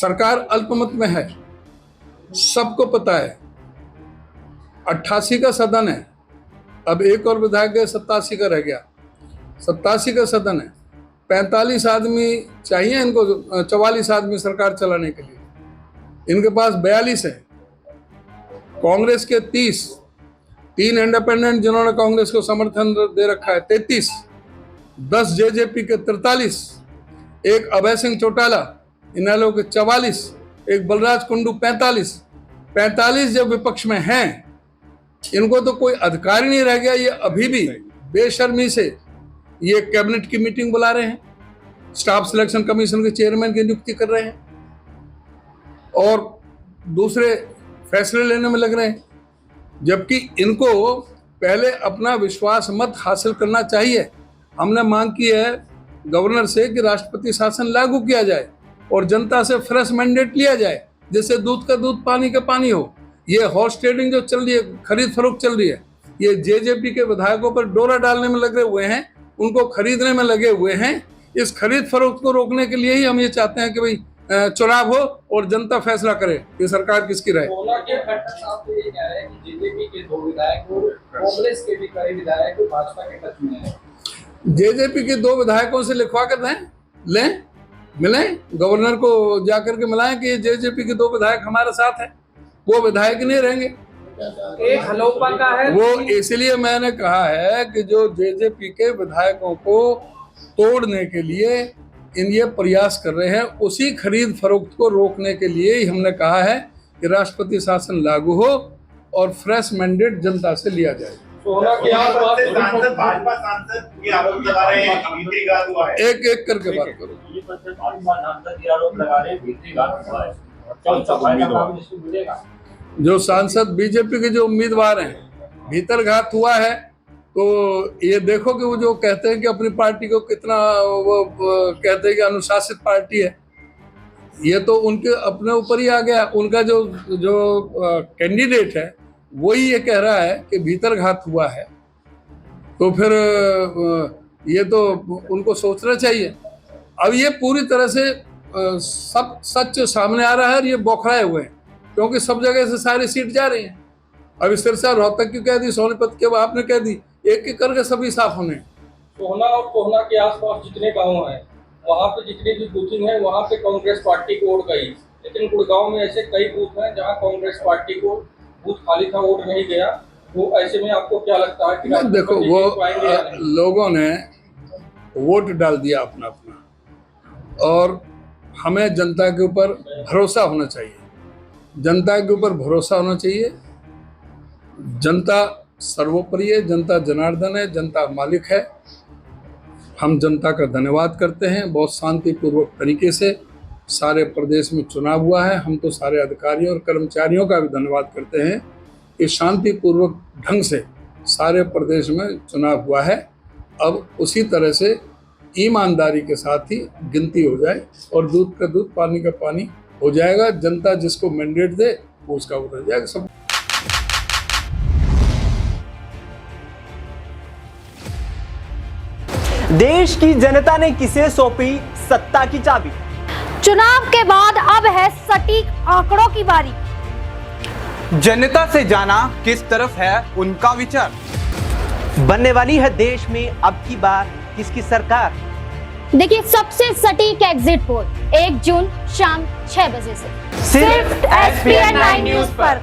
सरकार अल्पमत में है, सबको पता है। 88 का सदन है, अब एक और विधायक है, 87 का रह गया। 87 का सदन है, 45 आदमी चाहिए इनको, 44 आदमी सरकार चलाने के लिए। इनके पास 42 है, कांग्रेस के 30, 3 इंडिपेंडेंट जिन्होंने कांग्रेस को समर्थन दे रखा है 33, 10 जेजेपी के 43, एक अभय सिंह चौटाला इनेलो के 44, एक बलराज कुंडू 45 जब विपक्ष में हैं, इनको तो कोई अधिकार ही नहीं रह गया। ये अभी भी बेशर्मी से ये कैबिनेट की मीटिंग बुला रहे हैं, स्टाफ सिलेक्शन कमीशन के चेयरमैन की नियुक्ति कर रहे हैं और दूसरे फैसले लेने में लग रहे हैं, जबकि इनको पहले अपना विश्वास मत हासिल करना चाहिए। हमने मांग की है गवर्नर से कि राष्ट्रपति शासन लागू किया जाए और जनता से फ्रेश मैंडेट लिया जाए, जिससे दूध का दूध पानी का पानी हो। ये हॉर्स ट्रेडिंग जो चल रही है, खरीद फरोख्त चल रही है, ये जेजेपी के विधायकों पर डोरा डालने में लगे हुए हैं, उनको खरीदने में लगे हुए हैं। इस खरीद फरोख्त को रोकने के लिए ही हम ये चाहते हैं कि भाई चुनाव हो और जनता फैसला करे कि सरकार किसकी रहे। जेजेपी के 2 विधायक और कांग्रेस के भी कई विधायक भाजपा के टच में हैं। जेजेपी के 2 विधायकों से लिखवा कर लें, मिलें, गवर्नर को जाकर के मिलाएं कि जेजेपी के 2 विधायक हमारे साथ हैं। वो विधायक नहीं रहेंगे, एक हलोपा का है। वो इसलिए मैंने कहा है कि जो जेजेपी के विधायकों को तोड़ने के लिए ये प्रयास कर रहे हैं, उसी खरीद फरोख्त को रोकने के लिए ही हमने कहा है कि राष्ट्रपति शासन लागू हो और फ्रेश मैंडेट जनता से लिया जाए। भाजपा सांसद ये आरोप लगा रहे हैं भीतरीघात हुआ है। एक एक करके बात करो। जो सांसद बीजेपी के जो उम्मीदवार हैं, भीतरघात हुआ है, तो ये देखो कि वो जो कहते हैं कि अपनी पार्टी को कितना वो कहते हैं कि अनुशासित पार्टी है, ये तो उनके अपने ऊपर ही आ गया। उनका जो कैंडिडेट है वही ये कह रहा है कि भीतरघात हुआ है, तो फिर ये तो उनको सोचना चाहिए। अब ये पूरी तरह से सब सच सामने आ रहा है और ये बौखलाए हुए हैं, क्योंकि सब जगह से सारी सीट जा रही हैं। अब सिरसा रोहतक की कह दी, सोनीपत के आपने कह दी, एक एक करके सभी साफ होने। सोहना और कोहना के आसपास जितने गांव हैं, वहाँ पे जितनी भी बूथिंग है, वहाँ पे कांग्रेस पार्टी को वोट गई। लेकिन गुड़गांव में ऐसे कई बूथ हैं जहाँ कांग्रेस पार्टी को बूथ खाली था, वोट नहीं गया। तो ऐसे में आपको क्या लगता है कि देखो, वो लोगों ने वोट डाल दिया अपना अपना, और हमें जनता के ऊपर भरोसा होना चाहिए। जनता के ऊपर भरोसा होना चाहिए। जनता सर्वोपरि है, जनता जनार्दन है, जनता मालिक है। हम जनता का धन्यवाद करते हैं। बहुत शांतिपूर्वक तरीके से सारे प्रदेश में चुनाव हुआ है। हम तो सारे अधिकारियों और कर्मचारियों का भी धन्यवाद करते हैं कि शांतिपूर्वक ढंग से सारे प्रदेश में चुनाव हुआ है। अब उसी तरह से ईमानदारी के साथ ही गिनती हो जाए और दूध का दूध पानी का पानी हो जाएगा। जनता जिसको मैंडेट दे वो उसका हो जाएगा। सब देश की जनता ने किसे सौंपी सत्ता की चाबी? चुनाव के बाद अब है सटीक आंकड़ों की बारी। जनता से जाना किस तरफ है उनका विचार। बनने वाली है देश में अब की बार किसकी सरकार? देखिए सबसे सटीक एग्जिट पोल 1 जून शाम 6 बजे से सिर्फ SPN 9 न्यूज पर।